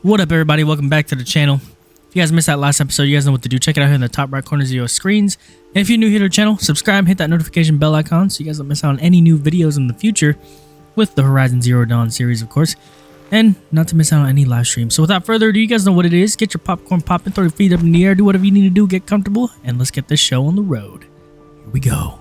What up, everybody? Welcome back to the channel. If you guys missed that last episode, you guys know what to do. Check it out here in the top right corners of your screens. And if you're new here to the channel, subscribe, hit that notification bell icon so you guys don't miss out on any new videos in the future with the Horizon Zero Dawn series, of course. And not to miss out on any live streams. So without further ado, you guys know what it is. Get your popcorn popping, throw your feet up in the air, do whatever you need to do, get comfortable, and let's get this show on the road. Here we go.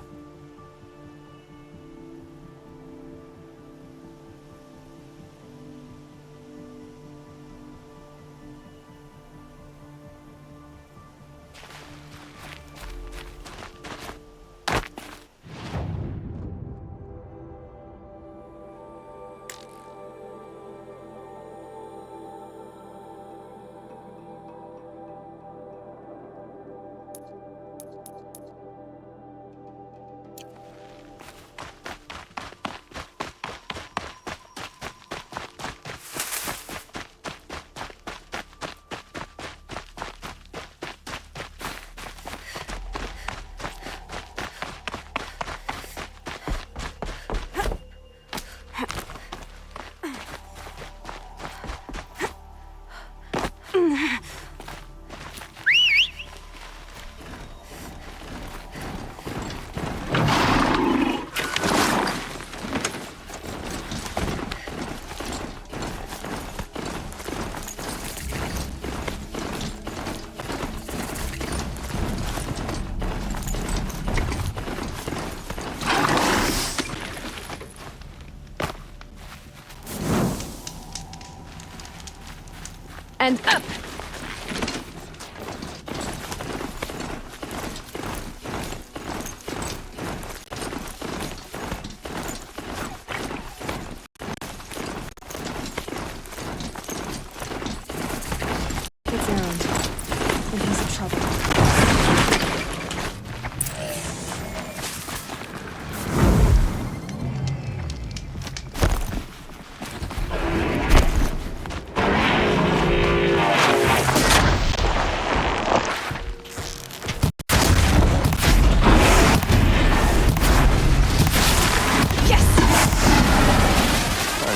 And up! It's Aaron. And he's in trouble.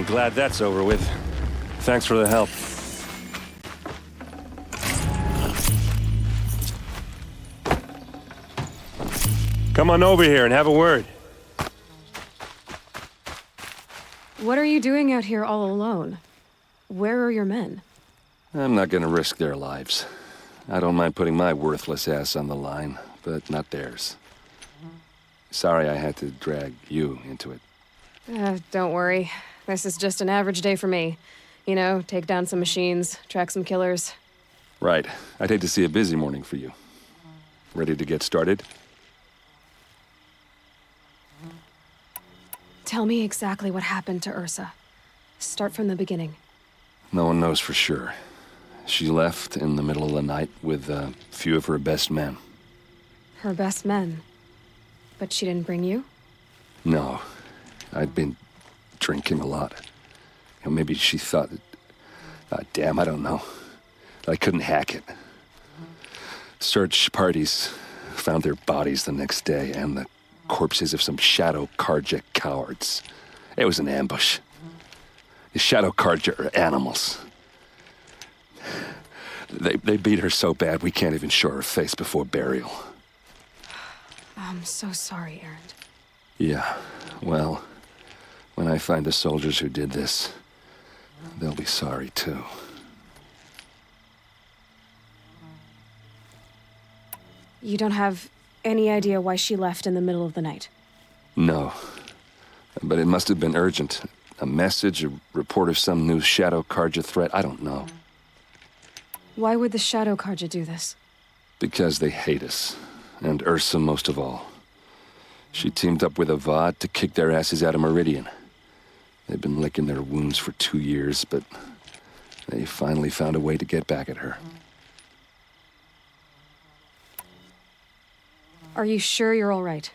Glad that's over with. Thanks for the help. Come on over here and have a word. What are you doing out here all alone? Where are your men? I'm not gonna risk their lives. I don't mind putting my worthless ass on the line, but not theirs. Sorry I had to drag you into it. Don't worry. This is just an average day for me. You know, take down some machines, track some killers. Right. I'd hate to see a busy morning for you. Ready to get started? Tell me exactly what happened to Ursa. Start from the beginning. No one knows for sure. She left in the middle of the night with a few of her best men. Her best men? But she didn't bring you? No. I'd been drinking a lot. You know, maybe she thought that... damn, I don't know. I couldn't hack it. Search parties found their bodies the next day and the corpses of some Shadow Karja cowards. It was an ambush. The Shadow Karja are animals. They beat her so bad we can't even show her face before burial. I'm so sorry, Aaron. Yeah, well... when I find the soldiers who did this, they'll be sorry too. You don't have any idea why she left in the middle of the night? No. But it must have been urgent. A message, a report of some new Shadow Karja threat, I don't know. Why would the Shadow Karja do this? Because they hate us. And Ursa most of all. She teamed up with Avad to kick their asses out of Meridian. They've been licking their wounds for 2 years, but they finally found a way to get back at her. Are you sure you're all right?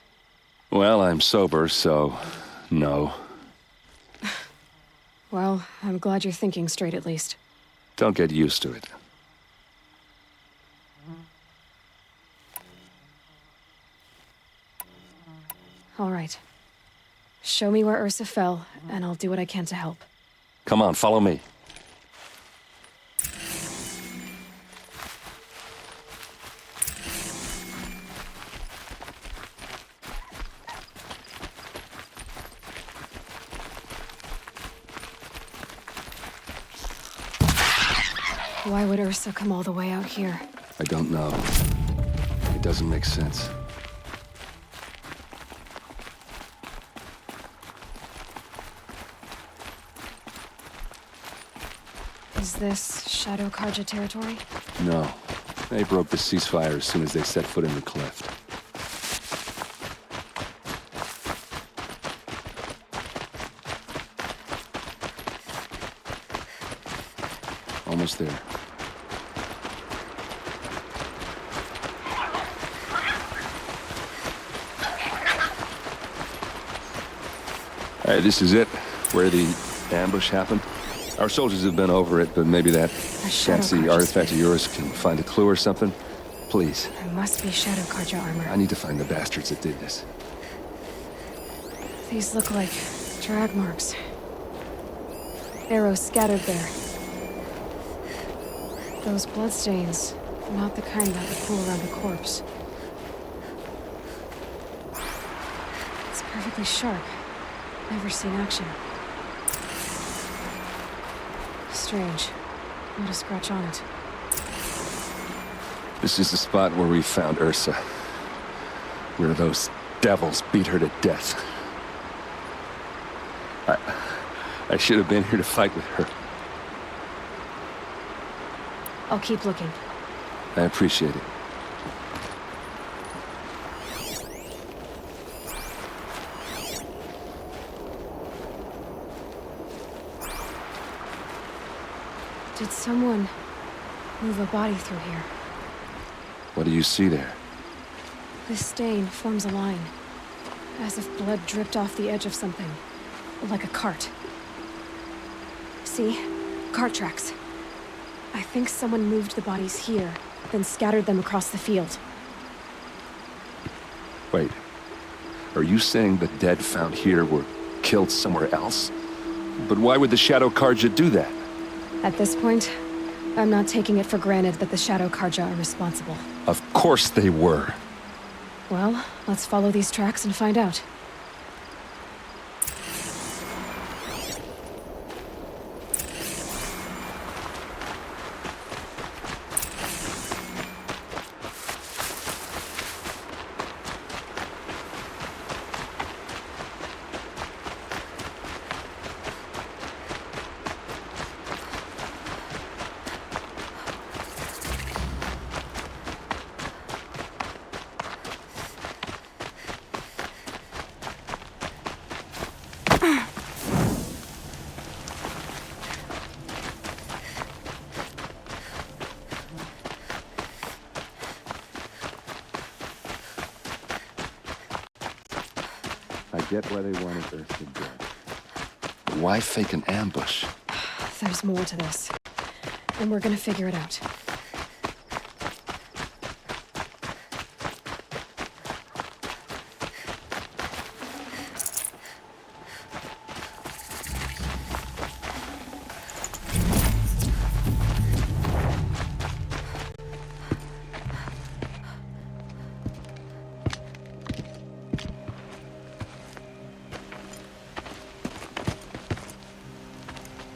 Well, I'm sober, so no. Well, I'm glad you're thinking straight at least. Don't get used to it. All right. Show me where Ursa fell, and I'll do what I can to help. Come on, follow me. Why would Ursa come all the way out here? I don't know. It doesn't make sense. Is this Shadow Karja territory? No. They broke the ceasefire as soon as they set foot in the cleft. Almost there. All right, this is it, where the ambush happened. Our soldiers have been over it, but maybe that fancy artifact of yours can find a clue or something. Please. There must be Shadow Karja armor. I need to find the bastards that did this. These look like drag marks. Arrows scattered there. Those bloodstains, not the kind that would pool around a corpse. It's perfectly sharp. Never seen action. Strange. Not a scratch on it. This is the spot where we found Ursa. Where those devils beat her to death. I should have been here to fight with her. I'll keep looking. I appreciate it. Did someone move a body through here? What do you see there? This stain forms a line, as if blood dripped off the edge of something, like a cart. See? Cart tracks. I think someone moved the bodies here, then scattered them across the field. Wait. Are you saying the dead found here were killed somewhere else? But why would the Shadow Karja do that? At this point, I'm not taking it for granted that the Shadow Karja are responsible. Of course they were. Well, let's follow these tracks and find out. I get why they wanted Ursa dead. But why fake an ambush? There's more to this, and we're gonna figure it out.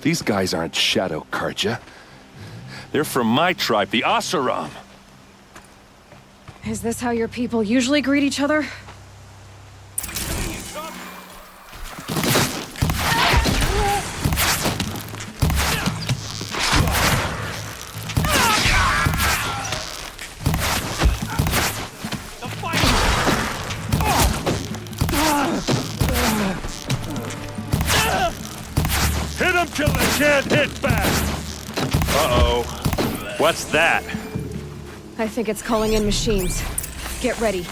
These guys aren't Shadow Karja. They're from my tribe, the Asaram. Is this how your people usually greet each other? Hit him till they can't hit back! Uh-oh. What's that? I think it's calling in machines. Get ready.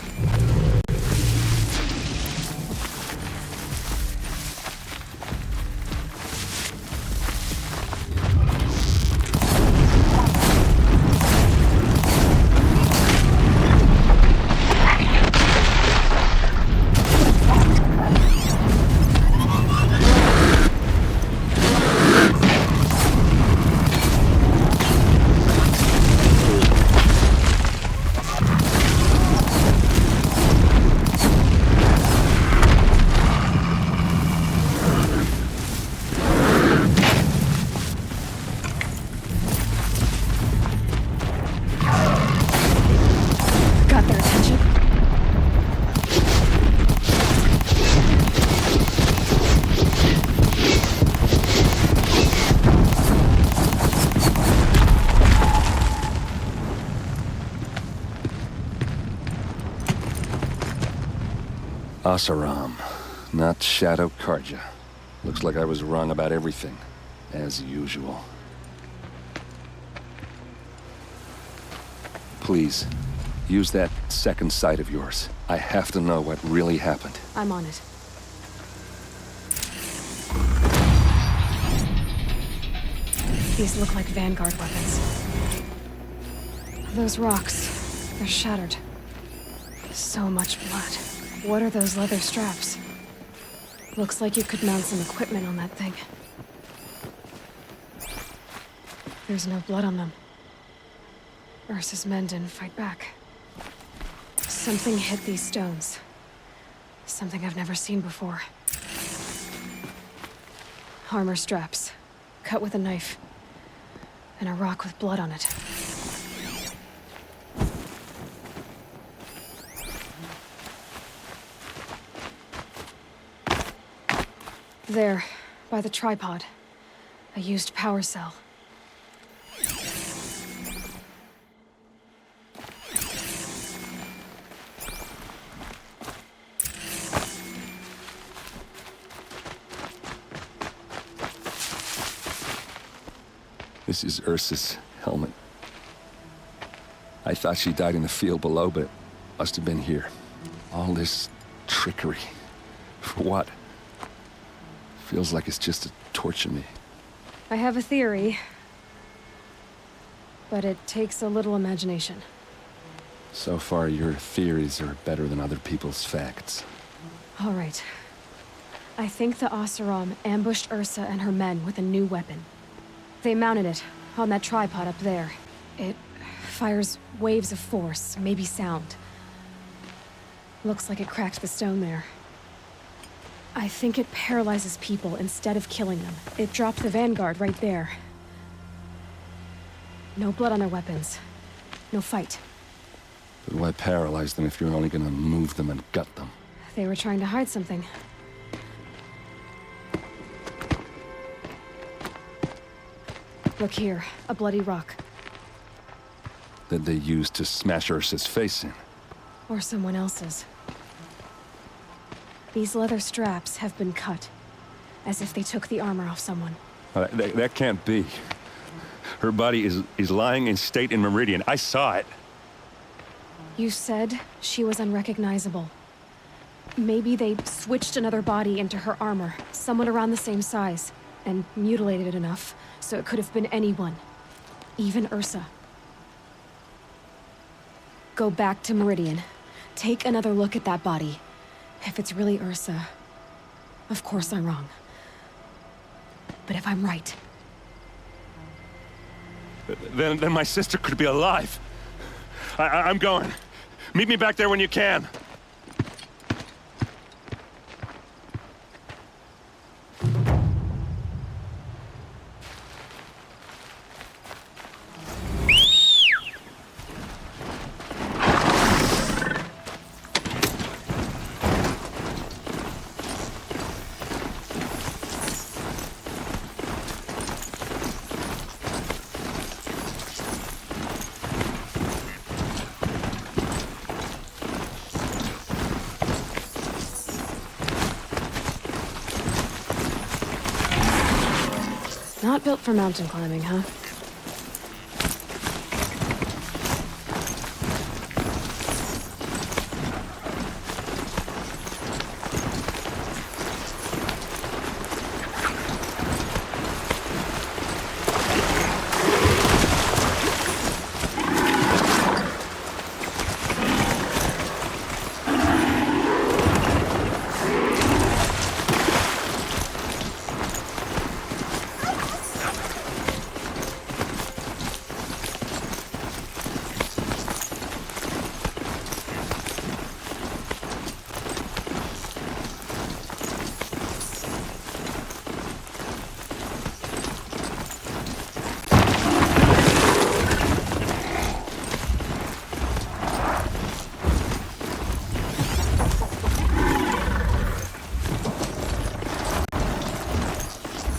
Asaram, not Shadow Karja. Looks like I was wrong about everything, as usual. Please, use that second sight of yours. I have to know what really happened. I'm on it. These look like Vanguard weapons. Those rocks, they're shattered. So much blood. What are those leather straps? Looks like you could mount some equipment on that thing. There's no blood on them. Ursa's men didn't fight back. Something hit these stones. Something I've never seen before. Armor straps, cut with a knife. And a rock with blood on it. There, by the tripod. A used power cell. This is Ursa's helmet. I thought she died in the field below, but it must have been here. All this trickery. For what? Feels like it's just to torture me. I have a theory. But it takes a little imagination. So far, your theories are better than other people's facts. All right. I think the Oseram ambushed Ursa and her men with a new weapon. They mounted it on that tripod up there. It fires waves of force, maybe sound. Looks like it cracked the stone there. I think it paralyzes people instead of killing them. It dropped the Vanguard right there. No blood on their weapons. No fight. But why paralyze them if you're only gonna move them and gut them? They were trying to hide something. Look here, a bloody rock. That they used to smash Ursa's face in. Or someone else's. These leather straps have been cut, as if they took the armor off someone. That can't be. Her body is lying in state in Meridian. I saw it. You said she was unrecognizable. Maybe they switched another body into her armor, someone around the same size, and mutilated it enough, so it could have been anyone. Even Ursa. Go back to Meridian. Take another look at that body. If it's really Ursa, of course I'm wrong. But if I'm right... Then my sister could be alive. I'm going. Meet me back there when you can. Not built for mountain climbing, huh?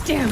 Damn!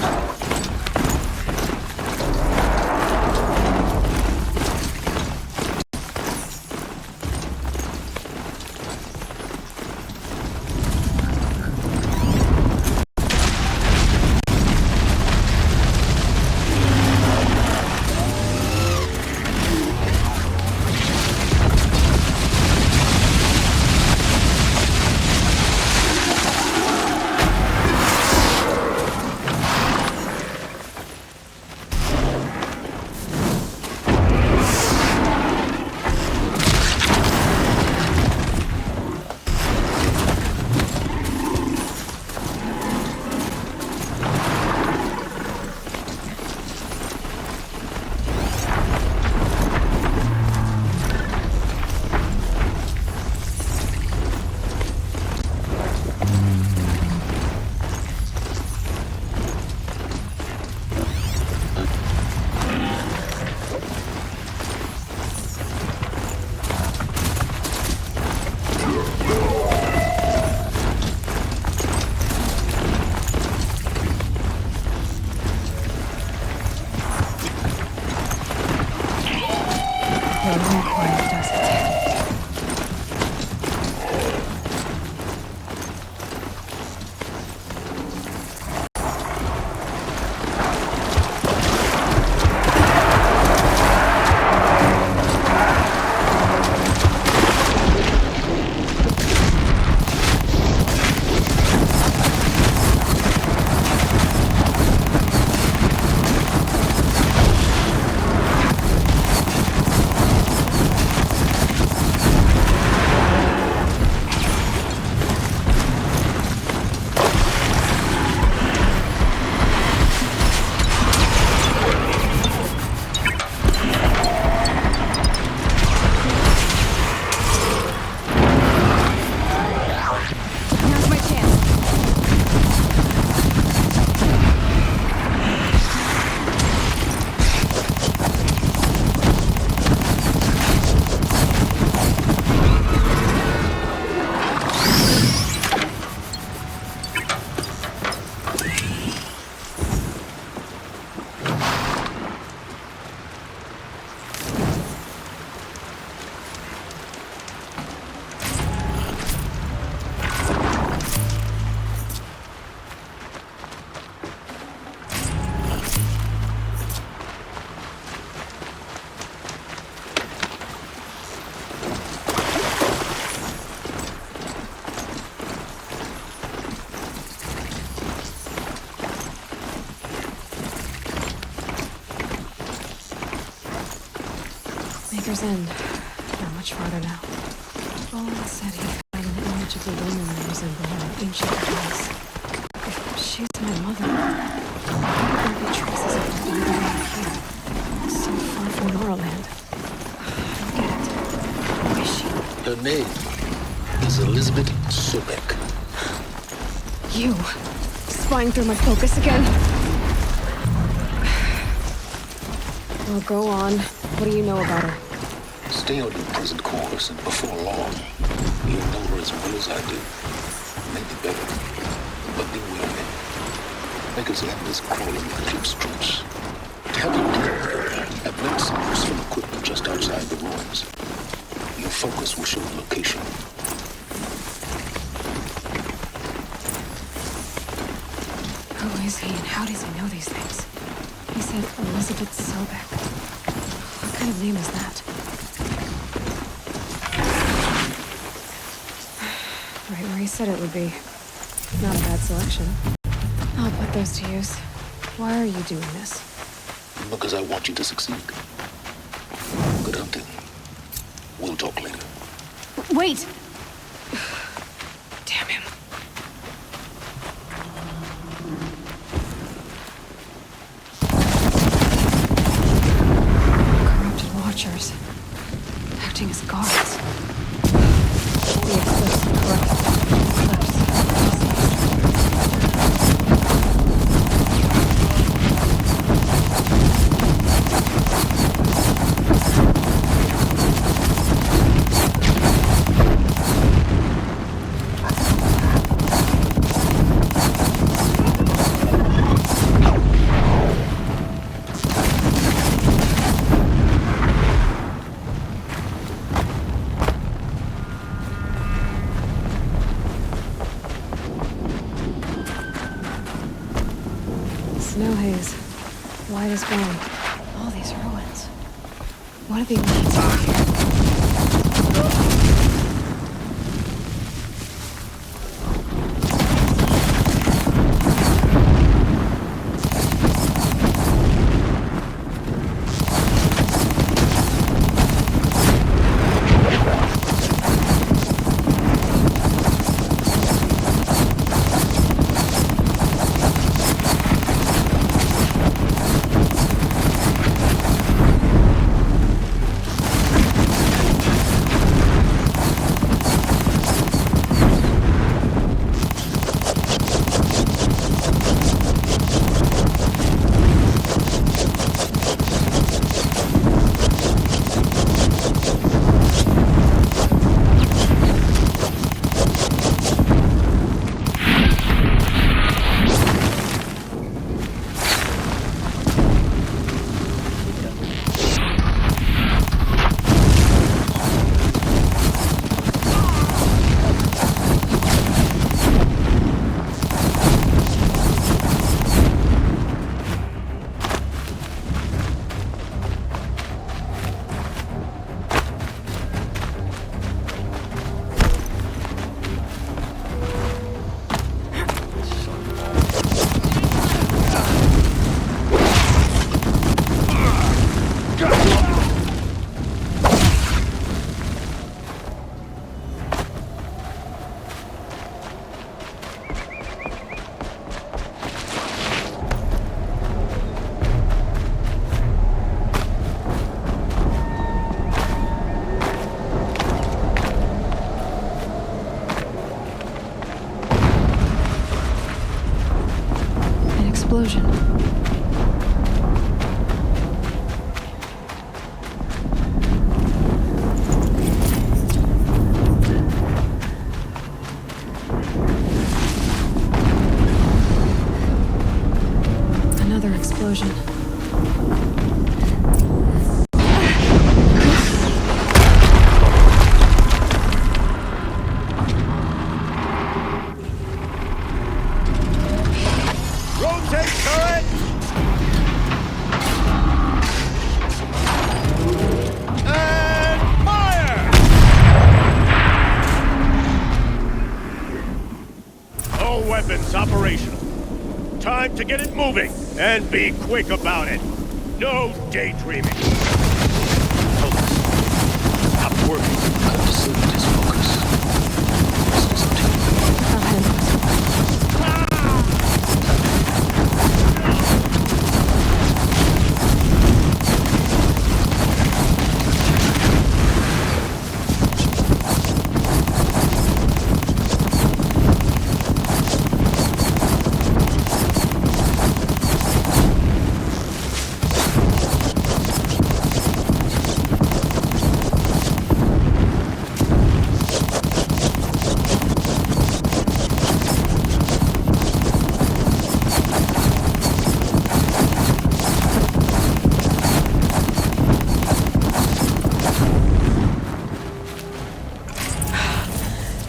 Mother's End. Not much farther now. Owen said he'd found an image of the woman resembling an ancient goddess. If she's my mother, there'd be traces of her even around here. So far from Norland. I don't get it. Who is she? Her name is Elizabeth Sobek. You? Spying through my focus again? Well, go on. What do you know about her? Stay on your present course, and before long, you'll know her as well as I do. Maybe better, but be wary. Makers have this crawling cliff streets. Have you care? I've left some useful equipment just outside the ruins. Your focus will show the location. Who is he and how does he know these things? He said Elizabeth Sobek. What kind of name is that? Right where he said it would be. Not a bad selection. I'll put those to use. Why are you doing this? Because I want you to succeed. Good hunting. We'll talk later. Wait! Damn him. Corrupted watchers. Acting as guards. The eclipse corrupted. Snow haze. White as bone. All these ruins. What are they mean to here? Explosion. Another explosion. Rotate turret! And fire! All weapons operational. Time to get it moving, and be quick about it. No daydreaming. Focus. it's working. I've disabled his focus. It's up to you. I'll handle it.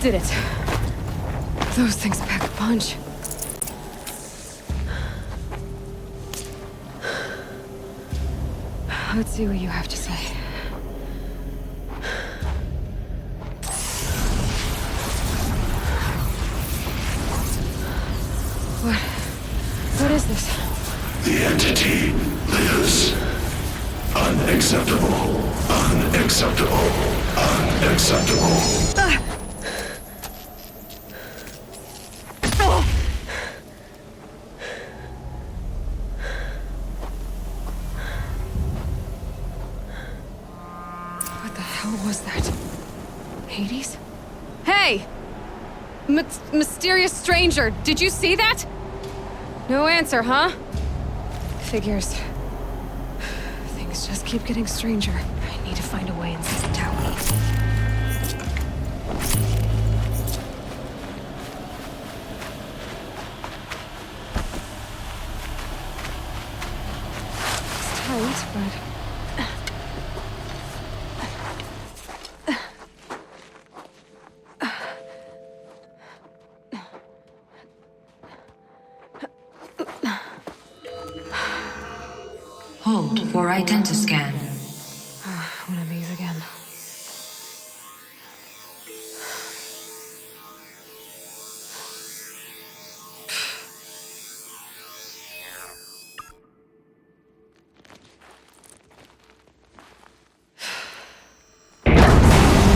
Did it. Those things pack a punch. Let's see what you have to say. What is this? The entity lives. Unacceptable. Unacceptable. Unacceptable. What the hell was that? Hades? Hey! Mysterious stranger, did you see that? No answer, huh? Figures. Things just keep getting stranger. I need to find a way inside the tower. It's tight, but... Hold for identiscan. One of these again.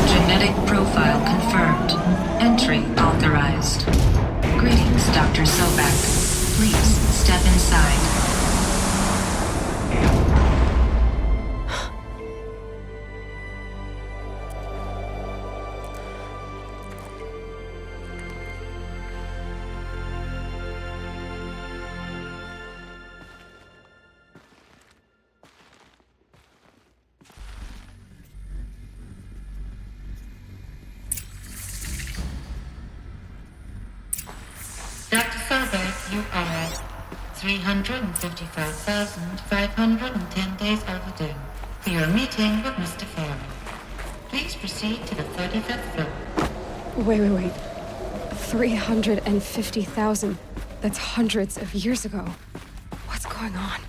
Genetic profile confirmed. Entry authorized. Greetings, Dr. Sobek. Please step inside. Dr. Sobek, you are 355,510 days overdue for your meeting with Mr. Farrell. Please proceed to the 35th floor. Wait. 350,000. That's hundreds of years ago. What's going on?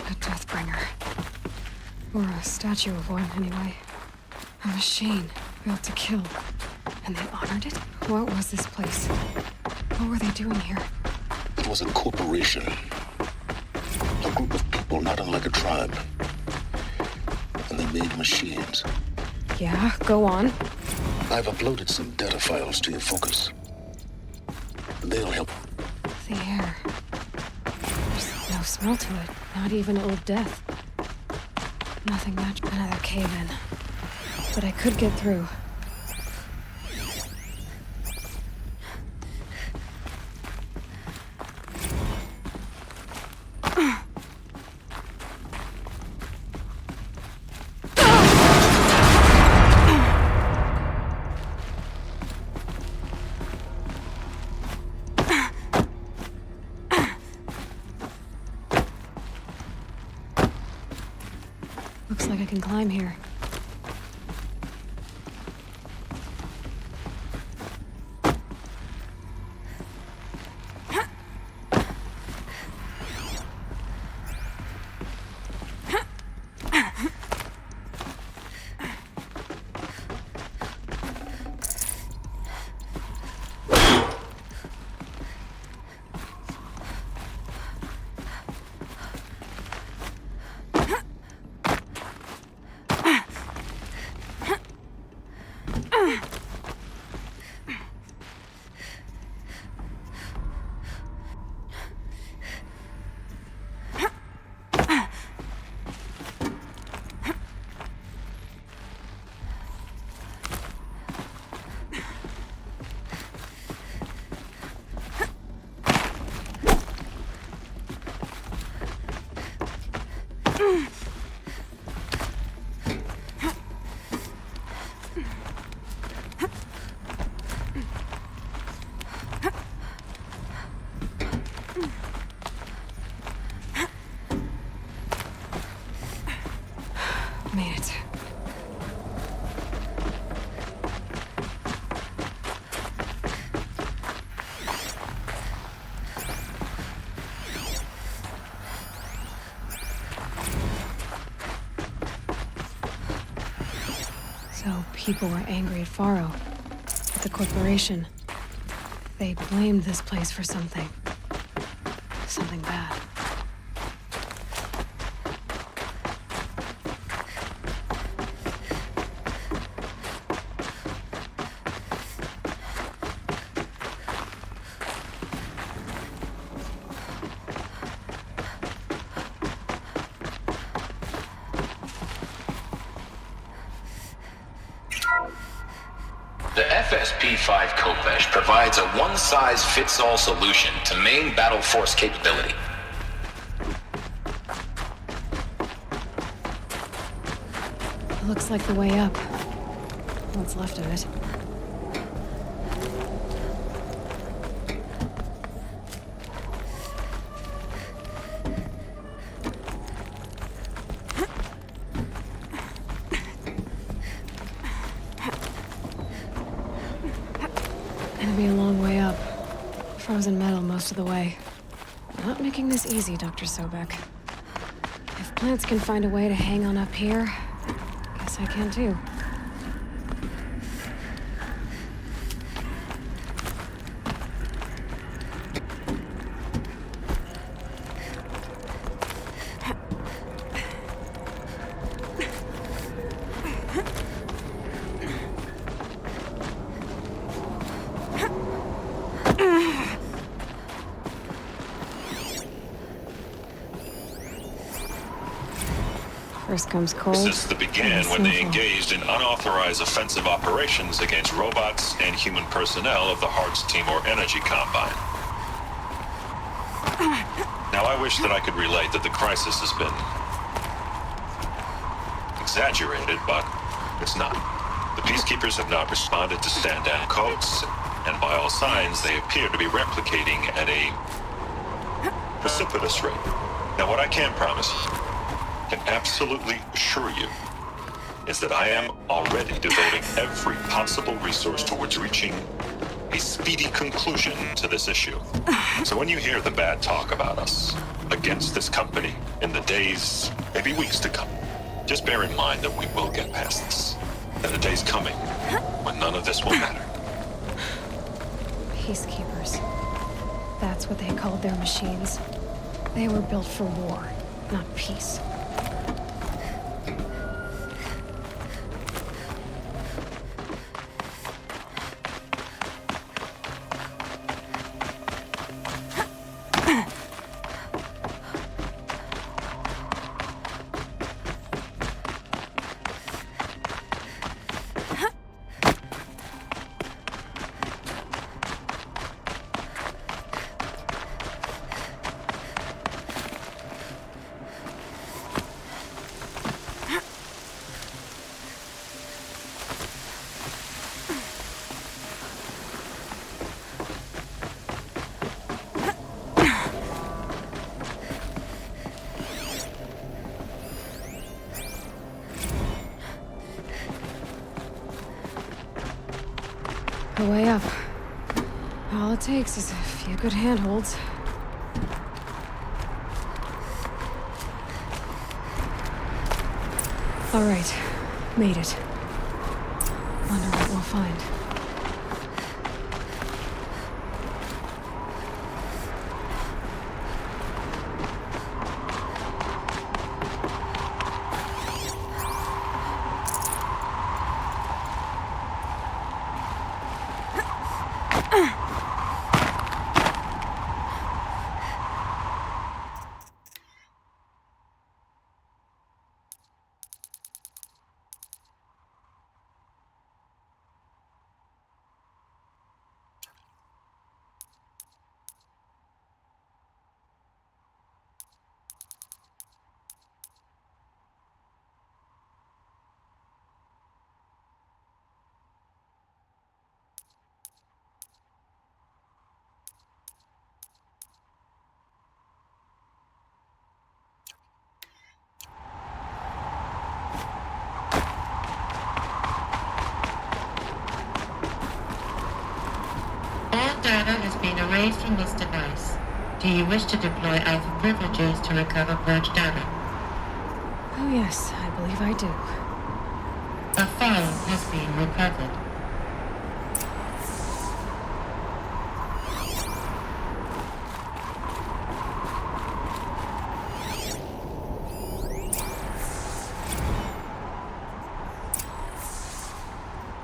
A Deathbringer. Or a statue of one, anyway. A machine built to kill. And they honored it? What was this place? What were they doing here? It was a corporation. A group of people not unlike a tribe. And they made machines. Yeah, go on. I've uploaded some data files to your focus. They'll help. The air. There's no smell to it. Not even Old Death. Nothing much. Another cave-in. But I could get through. Looks like I can climb here. So people were angry at Faro, at the corporation. They blamed this place for something. Something bad. The FSP-5 Kopesh provides a one-size-fits-all solution to main battle force capability. Looks like the way up. What's left of it. Gonna be a long way up. Frozen metal most of the way. Not making this easy, Dr. Sobek. If plants can find a way to hang on up here, guess I can too. First comes cold. Since the began when they engaged in unauthorized offensive operations against robots and human personnel of the Hearts Team or Energy Combine. Now I wish that I could relate that the crisis has been exaggerated, but it's not. The Peacekeepers have not responded to stand-down codes, and by all signs, they appear to be replicating at a precipitous rate. Now what I can promise you, can absolutely assure you, is that I am already devoting every possible resource towards reaching a speedy conclusion to this issue. So when you hear the bad talk about us against this company in the days, maybe weeks to come, just bear in mind that we will get past this. And the day's coming when none of this will matter. Peacekeepers. That's what they called their machines. They were built for war, not peace. The way up. All it takes is a few good handholds. All right, made it. Wonder what we'll find. Data has been erased from this device. Do you wish to deploy alpha privileges to recover purged data? Oh yes, I believe I do. A file has been recovered.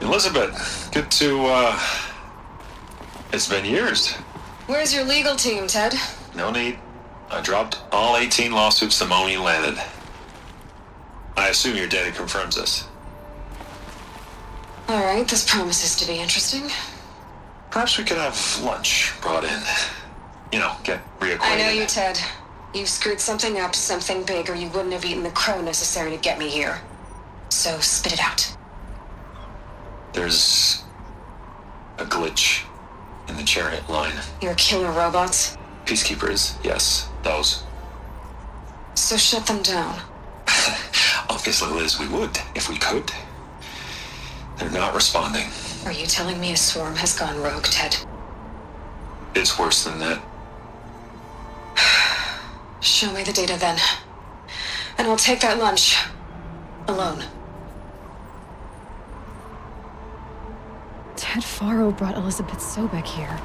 Elizabeth, good to, it's been years. Where's your legal team, Ted? No need. I dropped all 18 lawsuits the moment you landed. I assume your data confirms this. All right, this promises to be interesting. Perhaps we could have lunch brought in. You know, get reacquainted. I know you, Ted. You screwed something up, something big, or you wouldn't have eaten the crow necessary to get me here. So spit it out. There's a glitch in the chariot line. Your killer robots? Peacekeepers, yes, those. So shut them down. Obviously, Liz, we would, if we could. They're not responding. Are you telling me a swarm has gone rogue, Ted? It's worse than that. Show me the data then. And I'll take that lunch. Alone. Ted Faro brought Elizabeth Sobek here,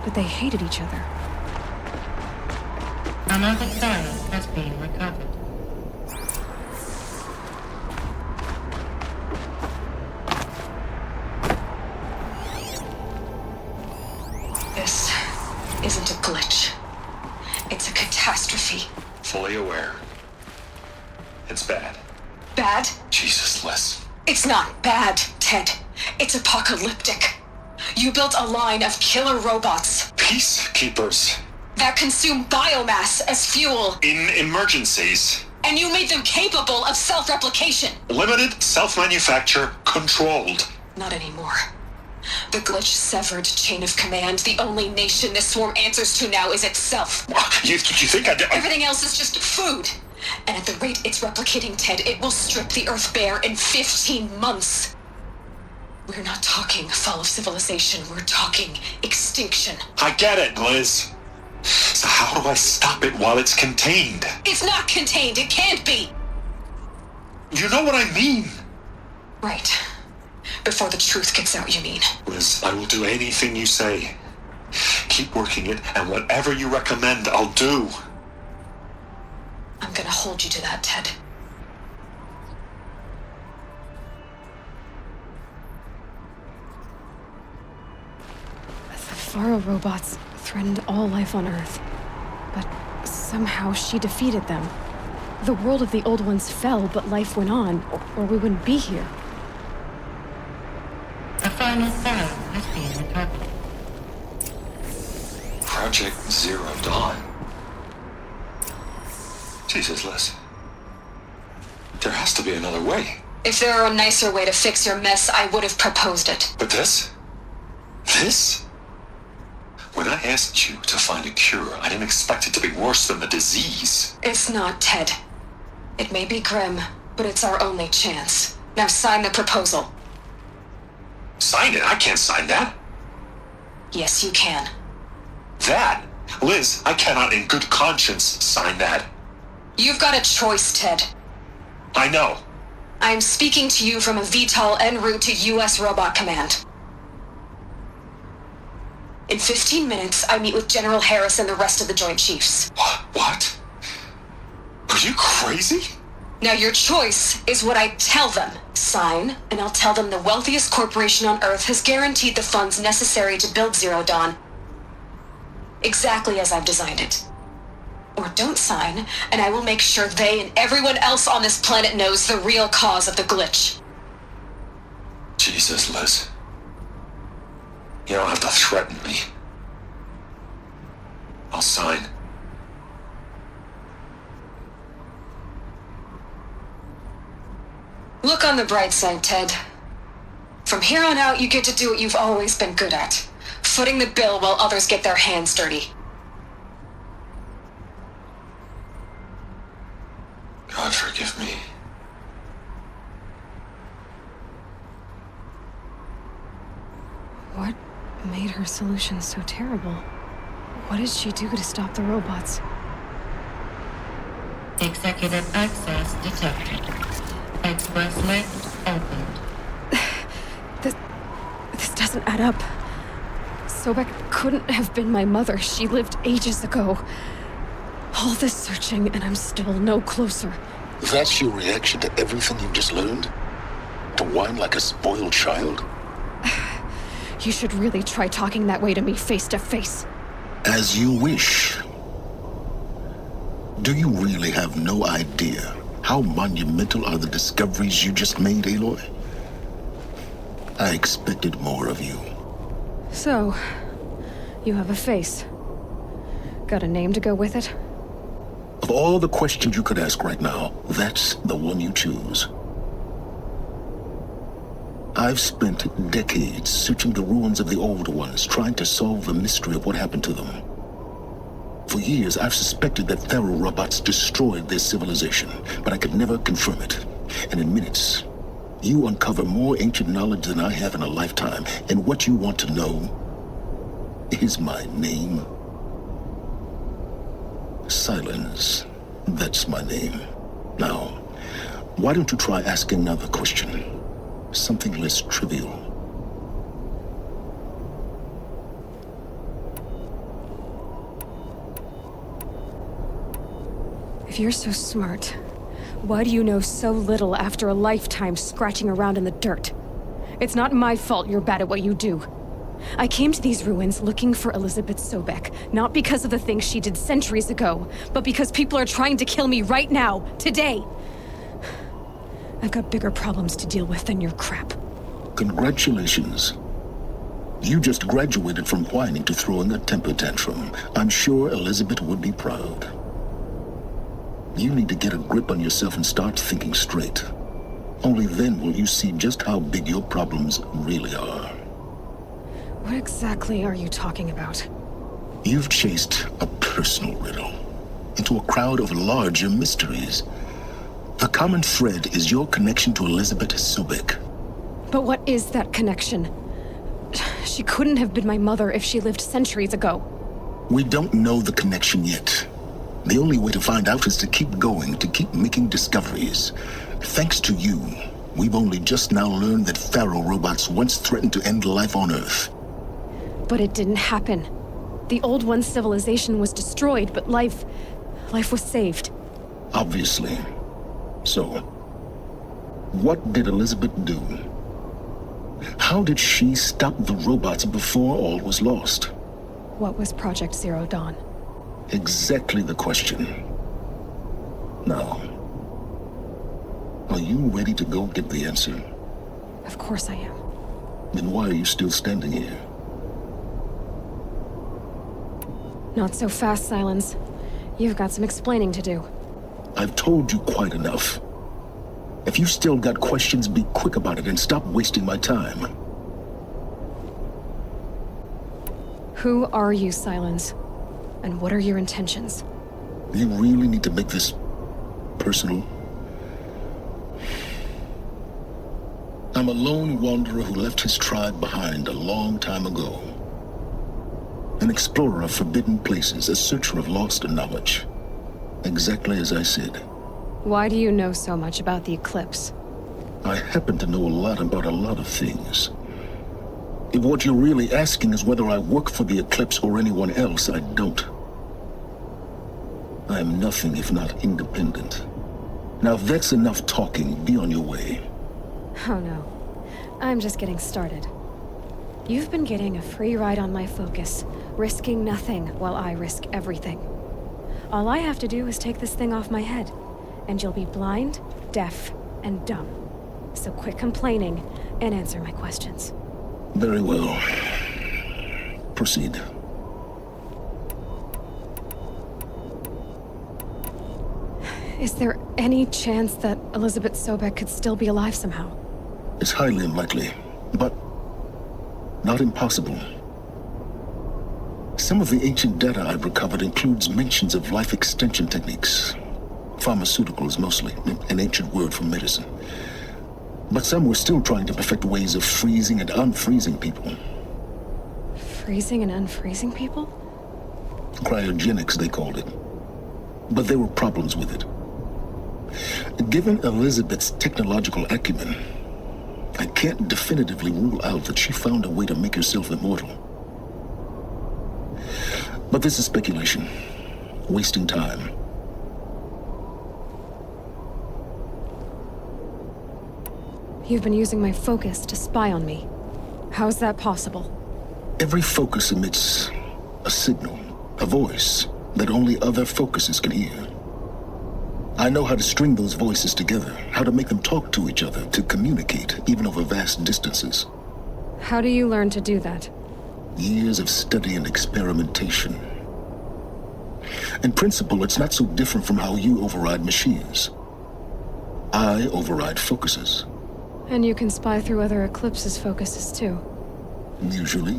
but they hated each other. Another file has been recovered. This isn't a glitch. It's a catastrophe. Fully aware. It's bad. Bad? Jesus, Liz. It's not bad, Ted. It's apocalyptic. You built a line of killer robots Peacekeepers. that consume biomass as fuel, In emergencies. and you made them capable of self-replication. Limited, self-manufacture, controlled. Not anymore. The glitch severed chain of command. The only nation this swarm answers to now is itself. You think I... Everything else is just food. And at the rate it's replicating, Ted, it will strip the Earth bare in 15 months. We're not talking fall of civilization. We're talking extinction. I get it, Liz. So how do I stop it while it's contained? It's not contained. It can't be. You know what I mean. Right. Before the truth gets out, you mean? Liz, I will do anything you say. Keep working it, and whatever you recommend, I'll do. I'm gonna hold you to that, Ted. The Faro robots threatened all life on Earth. But somehow she defeated them. The world of the old ones fell, but life went on, or we wouldn't be here. A final file has been recovered. Project Zero Dawn. Jesus, Liz. There has to be another way. If there were a nicer way to fix your mess, I would have proposed it. But this? This? When I asked you to find a cure, I didn't expect it to be worse than the disease. It's not, Ted. It may be grim, but it's our only chance. Now sign the proposal. Sign it? I can't sign that. Yes, you can. That? Liz, I cannot in good conscience sign that. You've got a choice, Ted. I know. I'm speaking to you from a VTOL en route to U.S. Robot Command. In 15 minutes, I meet with General Harris and the rest of the Joint Chiefs. What? Are you crazy? Now your choice is what I tell them. Sign, and I'll tell them the wealthiest corporation on Earth has guaranteed the funds necessary to build Zero Dawn. Exactly as I've designed it. Or don't sign, and I will make sure they and everyone else on this planet knows the real cause of the glitch. Jesus, Liz. You don't have to threaten me. I'll sign. Look on the bright side, Ted. From here on out, you get to do what you've always been good at. Footing the bill while others get their hands dirty. God forgive me. What made her solution so terrible? What did she do to stop the robots? Executive access detected. Express lane opened. This doesn't add up. Sobek couldn't have been my mother. She lived ages ago. All this searching, and I'm still no closer. That's your reaction to everything you've just learned? To whine like a spoiled child? You should really try talking that way to me face to face. As you wish. Do you really have no idea how monumental are the discoveries you just made, Aloy? I expected more of you. So, you have a face. Got a name to go with it? Of all the questions you could ask right now, that's the one you choose. I've spent decades searching the ruins of the old ones, trying to solve the mystery of what happened to them. For years, I've suspected that Thero robots destroyed their civilization, but I could never confirm it. And in minutes, you uncover more ancient knowledge than I have in a lifetime, and what you want to know is my name. Silence. That's my name. Now, why don't you try asking another question? Something less trivial. If you're so smart, why do you know so little after a lifetime scratching around in the dirt? It's not my fault you're bad at what you do. I came to these ruins looking for Elizabeth Sobek, not because of the things she did centuries ago, but because people are trying to kill me right now, today. I've got bigger problems to deal with than your crap. Congratulations. You just graduated from whining to throwing a temper tantrum. I'm sure Elizabeth would be proud. You need to get a grip on yourself and start thinking straight. Only then will you see just how big your problems really are. What exactly are you talking about? You've chased a personal riddle into a crowd of larger mysteries. The common thread is your connection to Elizabeth Sobek. But what is that connection? She couldn't have been my mother if she lived centuries ago. We don't know the connection yet. The only way to find out is to keep going, to keep making discoveries. Thanks to you, we've only just now learned that Thero robots once threatened to end life on Earth. But it didn't happen. The Old One's civilization was destroyed, but life was saved. Obviously. So, what did Elizabeth do? How did she stop the robots before all was lost? What was Project Zero Dawn? Exactly the question. Now, are you ready to go get the answer? Of course I am. Then why are you still standing here? Not so fast, Silence. You've got some explaining to do. I've told you quite enough. If you still got questions, be quick about it and stop wasting my time. Who are you, Silence? And what are your intentions? You really need to make this personal? I'm a lone wanderer who left his tribe behind a long time ago. An explorer of forbidden places, a searcher of lost knowledge. Exactly as I said. Why do you know so much about the eclipse? I happen to know a lot about a lot of things. If what you're really asking is whether I work for the eclipse or anyone else, I don't. I am nothing if not independent. Now if that's enough talking, be on your way. Oh no. I'm just getting started. You've been getting a free ride on my focus, risking nothing while I risk everything. All I have to do is take this thing off my head, and you'll be blind, deaf, and dumb. So quit complaining and answer my questions. Very well. Proceed. Is there any chance that Elizabeth Sobek could still be alive somehow? It's highly unlikely, but not impossible. Some of the ancient data I've recovered includes mentions of life extension techniques. Pharmaceuticals, mostly, an ancient word for medicine. But some were still trying to perfect ways of freezing and unfreezing people. Freezing and unfreezing people? Cryogenics, they called it. But there were problems with it. Given Elizabeth's technological acumen, I can't definitively rule out that she found a way to make herself immortal. But this is speculation, wasting time. You've been using my focus to spy on me. How's that possible? Every focus emits a signal, a voice that only other focuses can hear. I know how to string those voices together, how to make them talk to each other, to communicate, even over vast distances. How do you learn to do that? Years of study and experimentation. In principle, it's not so different from how you override machines. I override focuses. And you can spy through other Eclipse's focuses too. Usually.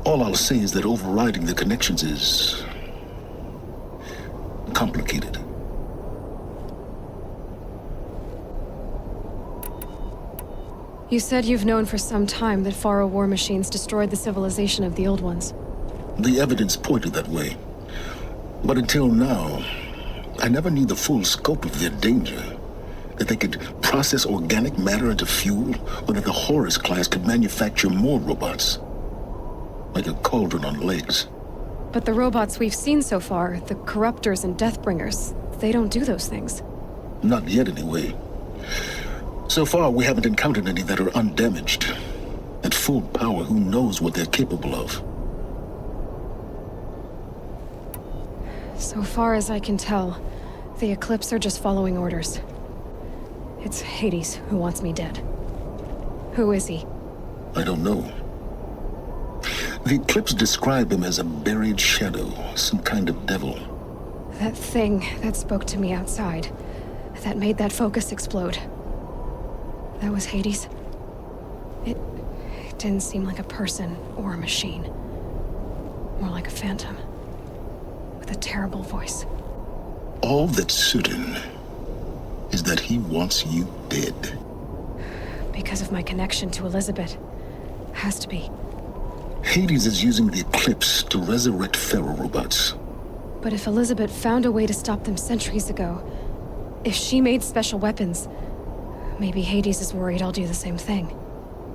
All I'll say is that overriding the connections is complicated. You said you've known for some time that Faro war machines destroyed the civilization of the old ones. The evidence pointed that way. But until now, I never knew the full scope of their danger. That they could process organic matter into fuel, or that the Horus class could manufacture more robots. Like a cauldron on legs. But the robots we've seen so far, the Corruptors and Deathbringers, they don't do those things. Not yet, anyway. So far, we haven't encountered any that are undamaged. At full power, who knows what they're capable of? So far as I can tell, the Eclipse are just following orders. It's Hades who wants me dead. Who is he? I don't know. The Eclipse describe him as a buried shadow, some kind of devil. That thing that spoke to me outside, that made that focus explode. That was Hades. It didn't seem like a person or a machine. More like a phantom. With a terrible voice. All that's certain is that he wants you dead. Because of my connection to Elizabeth. Has to be. Hades is using the Eclipse to resurrect Pharaoh robots. But if Elizabeth found a way to stop them centuries ago, if she made special weapons, maybe Hades is worried I'll do the same thing.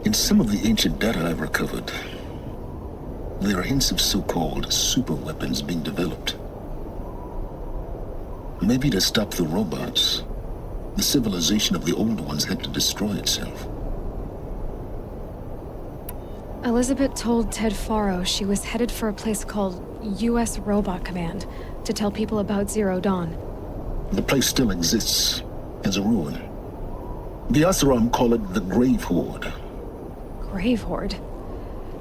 In some of the ancient data I've recovered, there are hints of so-called super weapons being developed. Maybe to stop the robots, the civilization of the old ones had to destroy itself. Elizabeth told Ted Faro she was headed for a place called U.S. Robot Command to tell people about Zero Dawn. The place still exists as a ruin. The Oseram call it the Grave Horde. Grave Horde?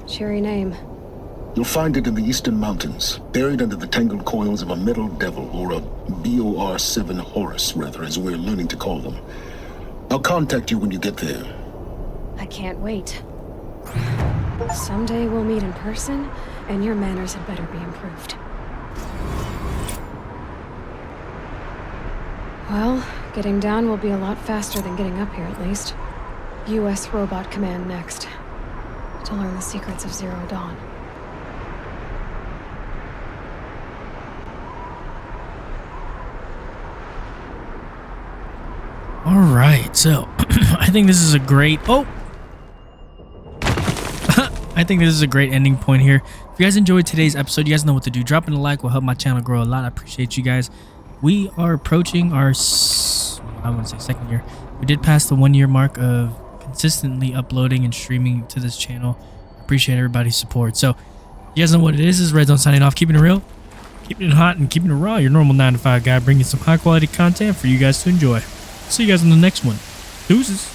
Cheery name. You'll find it in the Eastern Mountains, buried under the tangled coils of a metal devil, or a BOR-7 Horus, rather, as we're learning to call them. I'll contact you when you get there. I can't wait. Someday we'll meet in person, and your manners had better be improved. Well, getting down will be a lot faster than getting up here, at least. U.S. Robot Command next. To learn the secrets of Zero Dawn. All right, so I think this is a great... Oh! I think this is a great ending point here. If you guys enjoyed today's episode, you guys know what to do. Dropping a like will help my channel grow a lot. I appreciate you guys. We are approaching our, I wouldn't say second year. We did pass the 1 year mark of consistently uploading and streaming to this channel. Appreciate everybody's support. So you guys know what it is. This is Red Zone signing off, keeping it real, keeping it hot, and keeping it raw. Your normal 9 to 5 guy, bringing some high quality content for you guys to enjoy. See you guys in the next one. Deuces.